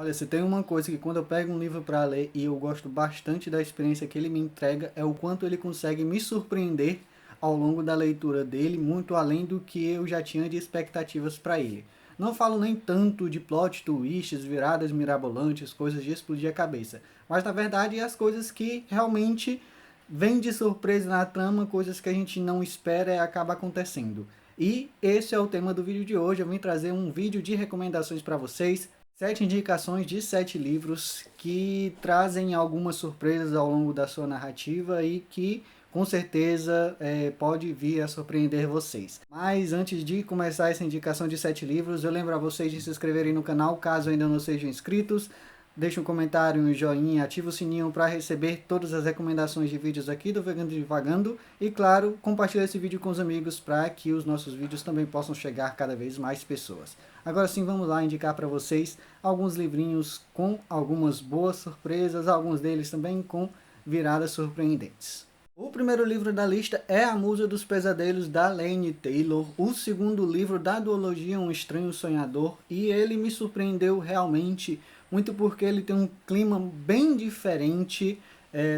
Olha, se tem uma coisa que quando eu pego um livro para ler e eu gosto bastante da experiência que ele me entrega, é o quanto ele consegue me surpreender ao longo da leitura dele, muito além do que eu já tinha de expectativas para ele. Não falo nem tanto de plot twists, viradas mirabolantes, coisas de explodir a cabeça, mas na verdade as coisas que realmente vêm de surpresa na trama, coisas que a gente não espera e acaba acontecendo. E esse é o tema do vídeo de hoje. Eu vim trazer um vídeo de recomendações para vocês. 7 indicações de 7 livros que trazem algumas surpresas ao longo da sua narrativa e que com certeza pode vir a surpreender vocês. Mas antes de começar essa indicação de 7 livros, eu lembro a vocês de se inscreverem no canal caso ainda não sejam inscritos. Deixe um comentário, um joinha, ative o sininho para receber todas as recomendações de vídeos aqui do Vegano Divagando. E claro, compartilhe esse vídeo com os amigos para que os nossos vídeos também possam chegar a cada vez mais pessoas. Agora sim, vamos lá indicar para vocês alguns livrinhos com algumas boas surpresas, alguns deles também com viradas surpreendentes. O primeiro livro da lista é A Musa dos Pesadelos, da Laini Taylor, o segundo livro da duologia Um Estranho Sonhador, e ele me surpreendeu realmente muito porque ele tem um clima bem diferente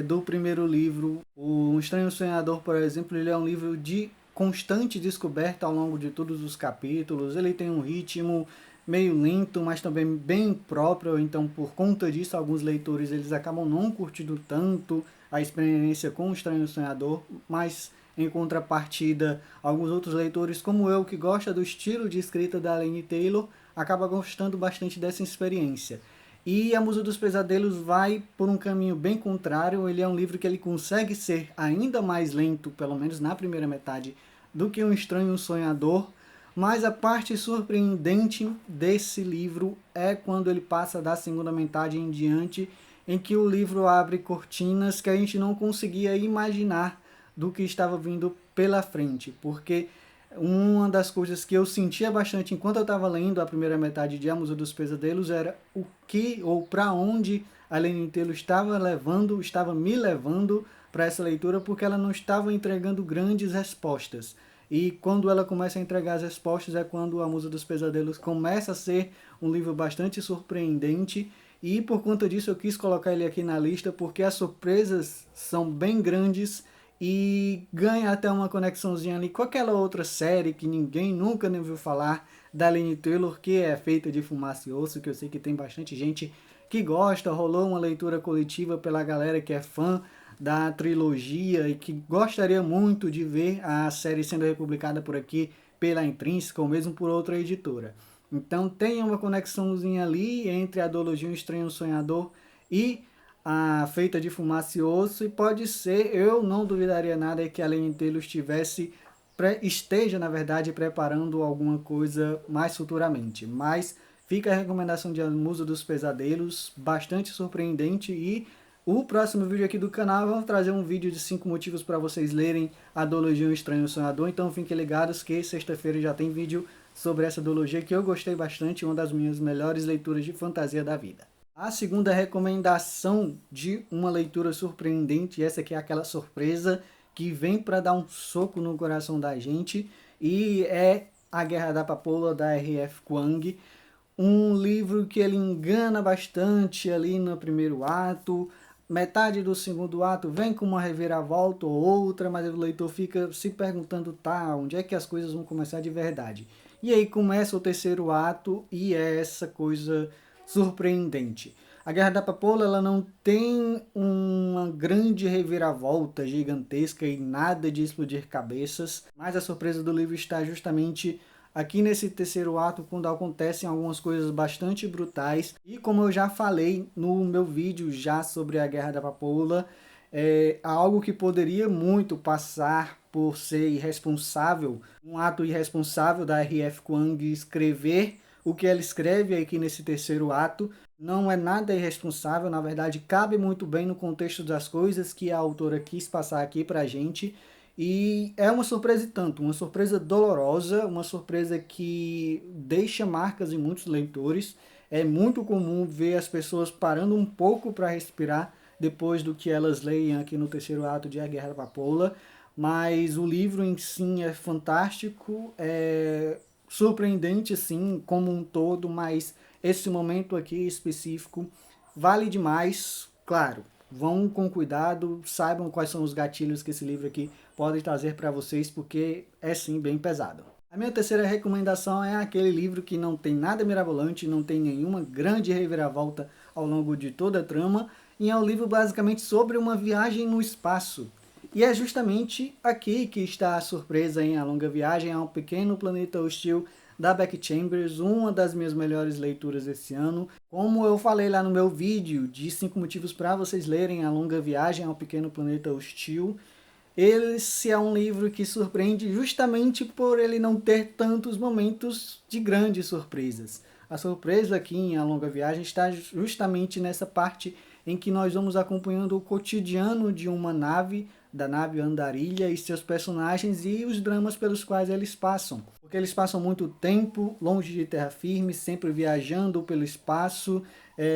do primeiro livro. O Um Estranho Sonhador, por exemplo, ele é um livro de constante descoberta ao longo de todos os capítulos. Ele tem um ritmo meio lento, mas também bem próprio, então por conta disso alguns leitores eles acabam não curtindo tanto a experiência com o Estranho Sonhador, mas em contrapartida, alguns outros leitores como eu, que gosta do estilo de escrita da Laini Taylor, acaba gostando bastante dessa experiência. E A Musa dos Pesadelos vai por um caminho bem contrário. Ele é um livro que ele consegue ser ainda mais lento, pelo menos na primeira metade, do que Um Estranho Sonhador. Mas a parte surpreendente desse livro é quando ele passa da segunda metade em diante, em que o livro abre cortinas que a gente não conseguia imaginar do que estava vindo pela frente, porque uma das coisas que eu sentia bastante enquanto eu estava lendo a primeira metade de A Musa dos Pesadelos era o que ou para onde a Laini Taylor estava me levando para essa leitura, porque ela não estava entregando grandes respostas. E quando ela começa a entregar as respostas é quando A Musa dos Pesadelos começa a ser um livro bastante surpreendente. E por conta disso eu quis colocar ele aqui na lista, porque as surpresas são bem grandes e ganha até uma conexãozinha ali com aquela outra série que ninguém nunca nem ouviu falar, da Laini Taylor, que é feita de Fumaça e Osso, que eu sei que tem bastante gente que gosta. Rolou uma leitura coletiva pela galera que é fã da trilogia e que gostaria muito de ver a série sendo republicada por aqui pela Intrínseca ou mesmo por outra editora. Então tem uma conexãozinha ali entre a duologia Um Estranho Sonhador e a Feita de Fumaça e Osso, e pode ser, eu não duvidaria nada que a Laini Taylor esteja, na verdade, preparando alguma coisa mais futuramente. Mas fica a recomendação de A Musa dos Pesadelos, bastante surpreendente. E o próximo vídeo aqui do canal, vamos trazer um vídeo de 5 motivos para vocês lerem a duologia Um Estranho Sonhador. Então fiquem ligados que sexta-feira já tem vídeo sobre essa duologia que eu gostei bastante, uma das minhas melhores leituras de fantasia da vida. A segunda recomendação de uma leitura surpreendente, essa aqui é aquela surpresa que vem para dar um soco no coração da gente, e é A Guerra da Papoula, da R.F. Kuang. Um livro que ele engana bastante ali no primeiro ato, metade do segundo ato vem com uma reviravolta ou outra, mas o leitor fica se perguntando, tá, onde é que as coisas vão começar de verdade? E aí começa o terceiro ato e é essa coisa surpreendente. A Guerra da Papoula, ela não tem uma grande reviravolta gigantesca e nada de explodir cabeças, mas a surpresa do livro está justamente aqui nesse terceiro ato, quando acontecem algumas coisas bastante brutais. E como eu já falei no meu vídeo já sobre a Guerra da Papoula, é algo que poderia muito passar por ser irresponsável, um ato irresponsável da R.F. Kuang escrever o que ela escreve aqui nesse terceiro ato. Não é nada irresponsável, na verdade cabe muito bem no contexto das coisas que a autora quis passar aqui pra gente. E é uma surpresa e tanto, uma surpresa dolorosa, uma surpresa que deixa marcas em muitos leitores. É muito comum ver as pessoas parando um pouco para respirar depois do que elas leem aqui no terceiro ato de A Guerra da Papoula, mas o livro em si é fantástico, é surpreendente sim, como um todo, mas esse momento aqui específico vale demais. Claro, vão com cuidado, saibam quais são os gatilhos que esse livro aqui pode trazer para vocês, porque é sim bem pesado. A minha terceira recomendação é aquele livro que não tem nada mirabolante, não tem nenhuma grande reviravolta ao longo de toda a trama, e é um livro basicamente sobre uma viagem no espaço. E é justamente aqui que está a surpresa em A Longa Viagem a um Pequeno Planeta Hostil, da Becky Chambers, uma das minhas melhores leituras desse ano. Como eu falei lá no meu vídeo de 5 motivos para vocês lerem A Longa Viagem a um Pequeno Planeta Hostil, esse é um livro que surpreende justamente por ele não ter tantos momentos de grandes surpresas. A surpresa aqui em A Longa Viagem está justamente nessa parte em que nós vamos acompanhando o cotidiano de uma nave, da nave Andarilha, e seus personagens e os dramas pelos quais eles passam. Porque eles passam muito tempo longe de terra firme, sempre viajando pelo espaço,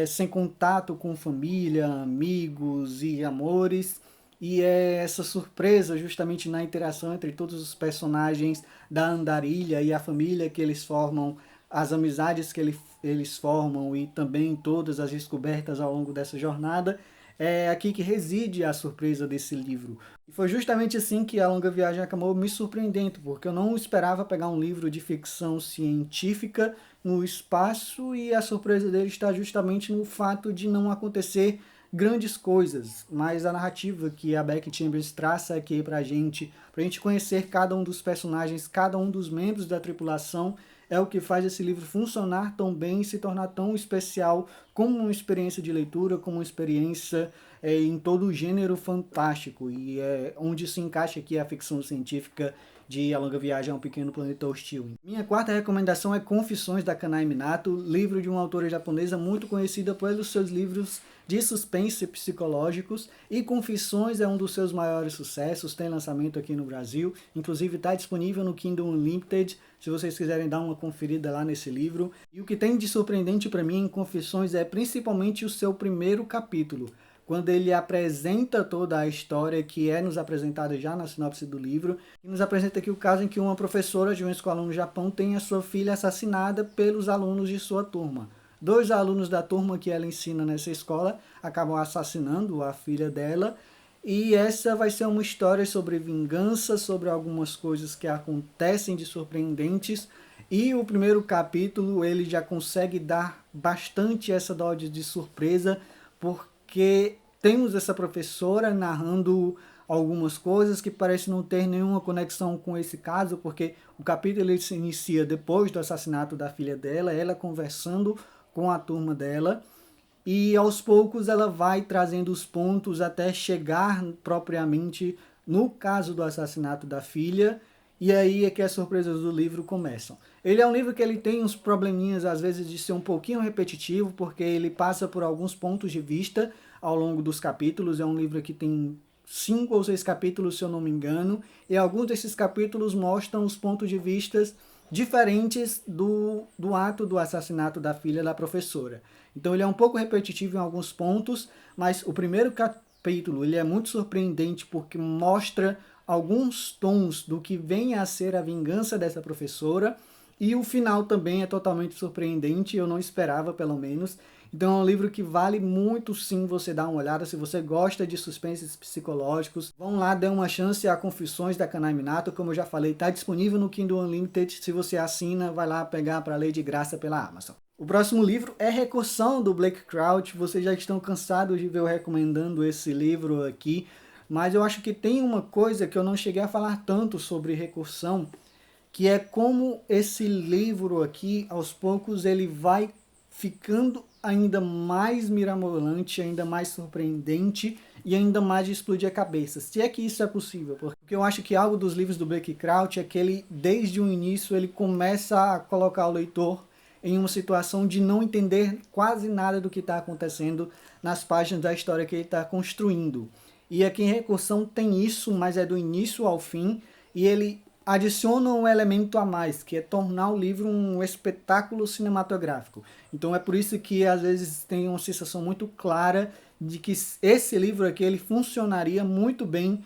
sem contato com família, amigos e amores. E é essa surpresa justamente na interação entre todos os personagens da Andarilha e a família que eles formam, as amizades que eles formam e também todas as descobertas ao longo dessa jornada. É aqui que reside a surpresa desse livro. E foi justamente assim que A Longa Viagem acabou me surpreendendo, porque eu não esperava pegar um livro de ficção científica no espaço, e a surpresa dele está justamente no fato de não acontecer grandes coisas, mas a narrativa que a Becky Chambers traça aqui pra gente conhecer cada um dos personagens, cada um dos membros da tripulação, é o que faz esse livro funcionar tão bem e se tornar tão especial como uma experiência de leitura, como uma experiência em todo o gênero fantástico, e é onde se encaixa aqui a ficção científica de A Longa Viagem a um Pequeno Planeta Hostil. Minha quarta recomendação é Confissões da Kanai Minato, livro de uma autora japonesa muito conhecida pelos seus livros de suspense psicológicos, e Confissões é um dos seus maiores sucessos, tem lançamento aqui no Brasil, inclusive está disponível no Kindle Unlimited, se vocês quiserem dar uma conferida lá nesse livro. E o que tem de surpreendente para mim em Confissões é principalmente o seu primeiro capítulo, quando ele apresenta toda a história que é nos apresentada já na sinopse do livro, e nos apresenta aqui o caso em que uma professora de uma escola no Japão tem a sua filha assassinada pelos alunos de sua turma. 2 alunos da turma que ela ensina nessa escola acabam assassinando a filha dela, e essa vai ser uma história sobre vingança, sobre algumas coisas que acontecem de surpreendentes, e o primeiro capítulo ele já consegue dar bastante essa dose de surpresa, porque temos essa professora narrando algumas coisas que parecem não ter nenhuma conexão com esse caso, porque o capítulo ele se inicia depois do assassinato da filha dela, ela conversando com a turma dela, e aos poucos ela vai trazendo os pontos até chegar propriamente no caso do assassinato da filha, e aí é que as surpresas do livro começam. Ele é um livro que ele tem uns probleminhas às vezes de ser um pouquinho repetitivo, porque ele passa por alguns pontos de vista ao longo dos capítulos. É um livro que tem 5 ou 6 capítulos, se eu não me engano, e alguns desses capítulos mostram os pontos de vista diferentes do ato do assassinato da filha da professora. Então ele é um pouco repetitivo em alguns pontos, mas o primeiro capítulo ele é muito surpreendente porque mostra alguns tons do que vem a ser a vingança dessa professora, e o final também é totalmente surpreendente, eu não esperava pelo menos. Então é um livro que vale muito sim você dar uma olhada, se você gosta de suspenses psicológicos. Vão lá, dê uma chance a Confissões da Kanai Minato, como eu já falei, está disponível no Kindle Unlimited, se você assina, vai lá pegar para ler de graça pela Amazon. O próximo livro é Recursão, do Blake Crouch. Vocês já estão cansados de ver eu recomendando esse livro aqui, mas eu acho que tem uma coisa que eu não cheguei a falar tanto sobre Recursão, que é como esse livro aqui, aos poucos, ele vai ficando ainda mais mirabolante, ainda mais surpreendente e ainda mais de explodir a cabeça. Se é que isso é possível, porque eu acho que algo dos livros do Blake Crouch é que ele, desde o início, ele começa a colocar o leitor em uma situação de não entender quase nada do que está acontecendo nas páginas da história que ele está construindo. E aqui em Recursão tem isso, mas é do início ao fim, e ele adiciona um elemento a mais, que é tornar o livro um espetáculo cinematográfico. Então é por isso que às vezes tem uma sensação muito clara de que esse livro aqui ele funcionaria muito bem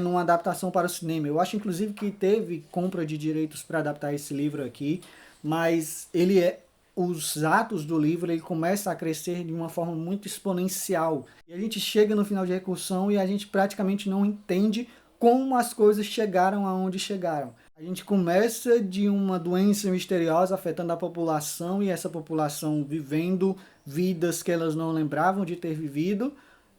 numa adaptação para o cinema. Eu acho inclusive que teve compra de direitos para adaptar esse livro aqui, mas ele é os atos do livro ele começa a crescer de uma forma muito exponencial. E a gente chega no final de Recursão e a gente praticamente não entende como as coisas chegaram aonde chegaram. A gente começa de uma doença misteriosa afetando a população e essa população vivendo vidas que elas não lembravam de ter vivido.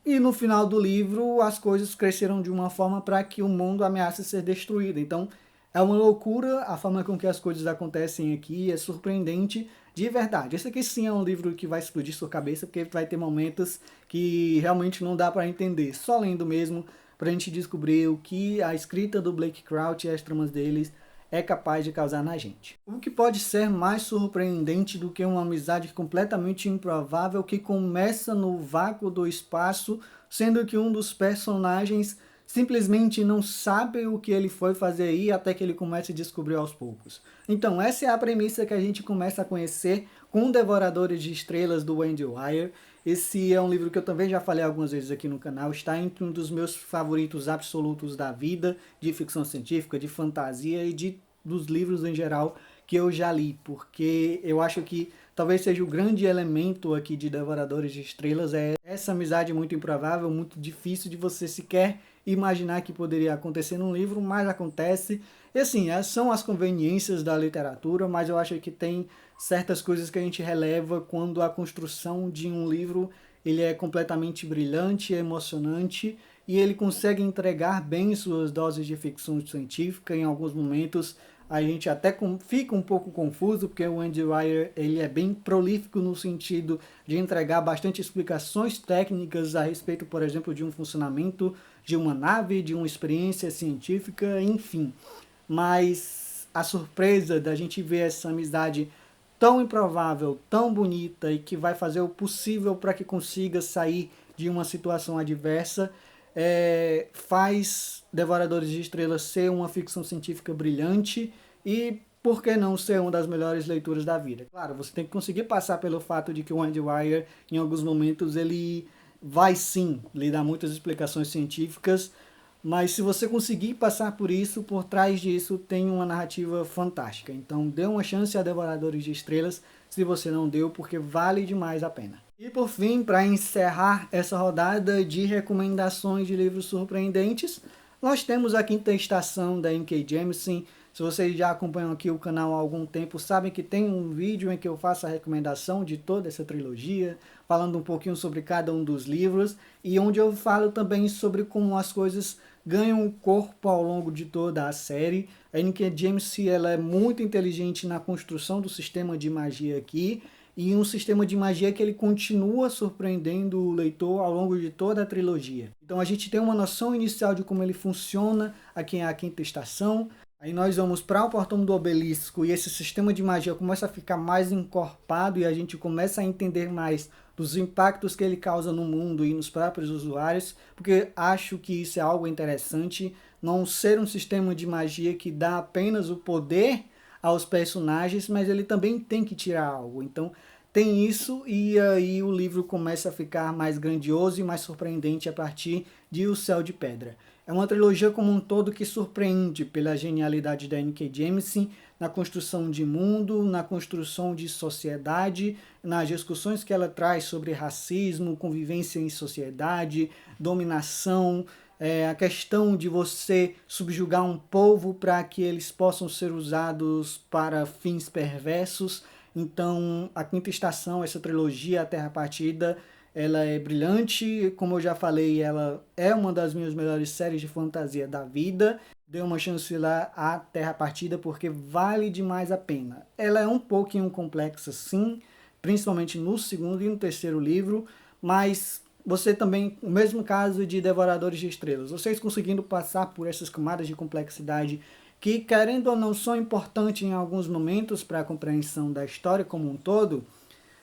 E no final do livro as coisas cresceram de uma forma para que o mundo ameace ser destruído. Então é uma loucura a forma com que as coisas acontecem aqui, é surpreendente de verdade. Esse aqui sim é um livro que vai explodir sua cabeça, porque vai ter momentos que realmente não dá para entender, só lendo mesmo, para a gente descobrir o que a escrita do Blake Crouch e as tramas deles é capaz de causar na gente. O que pode ser mais surpreendente do que uma amizade completamente improvável que começa no vácuo do espaço, sendo que um dos personagens simplesmente não sabe o que ele foi fazer aí até que ele comece a descobrir aos poucos. Então essa é a premissa que a gente começa a conhecer com Devoradores de Estrelas do Wendy Wire. Esse é um livro que eu também já falei algumas vezes aqui no canal, está entre um dos meus favoritos absolutos da vida, de ficção científica, de fantasia e dos livros em geral que eu já li, porque eu acho que talvez seja o grande elemento aqui de Devoradores de Estrelas, é essa amizade muito improvável, muito difícil de você sequer imaginar que poderia acontecer num livro, mas acontece. E assim, são as conveniências da literatura, mas eu acho que tem certas coisas que a gente releva quando a construção de um livro ele é completamente brilhante, emocionante, e ele consegue entregar bem suas doses de ficção científica. Em alguns momentos a gente até fica um pouco confuso, porque o Andy Weir ele é bem prolífico no sentido de entregar bastante explicações técnicas a respeito, por exemplo, de um funcionamento de uma nave, de uma experiência científica, enfim. Mas a surpresa da gente ver essa amizade tão improvável, tão bonita e que vai fazer o possível para que consiga sair de uma situação adversa, faz Devoradores de Estrelas ser uma ficção científica brilhante e, por que não, ser uma das melhores leituras da vida. Claro, você tem que conseguir passar pelo fato de que o Andy Weir, em alguns momentos, ele vai sim lhe dar muitas explicações científicas, mas se você conseguir passar por isso, por trás disso tem uma narrativa fantástica. Então dê uma chance a Devoradores de Estrelas, se você não deu, porque vale demais a pena. E por fim, para encerrar essa rodada de recomendações de livros surpreendentes, nós temos a Quinta Estação da N.K. Jemisin. Se vocês já acompanham aqui o canal há algum tempo, sabem que tem um vídeo em que eu faço a recomendação de toda essa trilogia, falando um pouquinho sobre cada um dos livros, e onde eu falo também sobre como as coisas ganham corpo ao longo de toda a série. A N.K. Jemisin ela é muito inteligente na construção do sistema de magia aqui, e um sistema de magia que ele continua surpreendendo o leitor ao longo de toda a trilogia. Então a gente tem uma noção inicial de como ele funciona aqui na Quinta Estação. Aí nós vamos para o Portão do Obelisco e esse sistema de magia começa a ficar mais encorpado e a gente começa a entender mais dos impactos que ele causa no mundo e nos próprios usuários, porque acho que isso é algo interessante, não ser um sistema de magia que dá apenas o poder aos personagens, mas ele também tem que tirar algo. Então tem isso e aí o livro começa a ficar mais grandioso e mais surpreendente a partir de O Céu de Pedra. É uma trilogia como um todo que surpreende pela genialidade da N.K. Jemisin na construção de mundo, na construção de sociedade, nas discussões que ela traz sobre racismo, convivência em sociedade, dominação, a questão de você subjugar um povo para que eles possam ser usados para fins perversos. Então, a Quinta Estação, essa trilogia, A Terra Partida, ela é brilhante, como eu já falei, ela é uma das minhas melhores séries de fantasia da vida. Dê uma chance lá a Terra Partida, porque vale demais a pena. Ela é um pouquinho complexa, sim, principalmente no segundo e no terceiro livro, mas você também, o mesmo caso de Devoradores de Estrelas, vocês conseguindo passar por essas camadas de complexidade que, querendo ou não, são importantes em alguns momentos para a compreensão da história como um todo,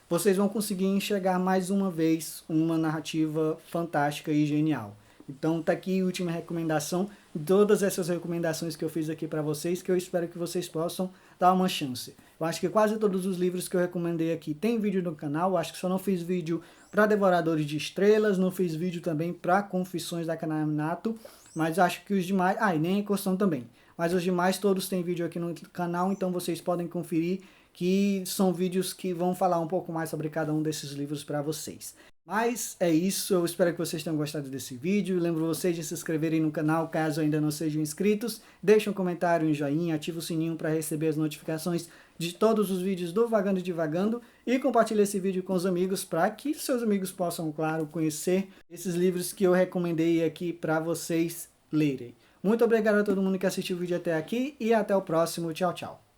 vocês vão conseguir enxergar mais uma vez uma narrativa fantástica e genial. Então tá aqui a última recomendação, todas essas recomendações que eu fiz aqui para vocês, que eu espero que vocês possam dar uma chance. Eu acho que quase todos os livros que eu recomendei aqui tem vídeo no canal, acho que só não fiz vídeo para Devoradores de Estrelas, não fiz vídeo também para Confissões da Kananato, mas acho que os demais, e nem Equação também, mas os demais todos têm vídeo aqui no canal, então vocês podem conferir que são vídeos que vão falar um pouco mais sobre cada um desses livros para vocês. Mas é isso, eu espero que vocês tenham gostado desse vídeo. Lembro vocês de se inscreverem no canal caso ainda não sejam inscritos. Deixem um comentário, um joinha, ativa o sininho para receber as notificações de todos os vídeos do Vagando e Divagando. E compartilhe esse vídeo com os amigos para que seus amigos possam, claro, conhecer esses livros que eu recomendei aqui para vocês lerem. Muito obrigado a todo mundo que assistiu o vídeo até aqui e até o próximo. Tchau, tchau.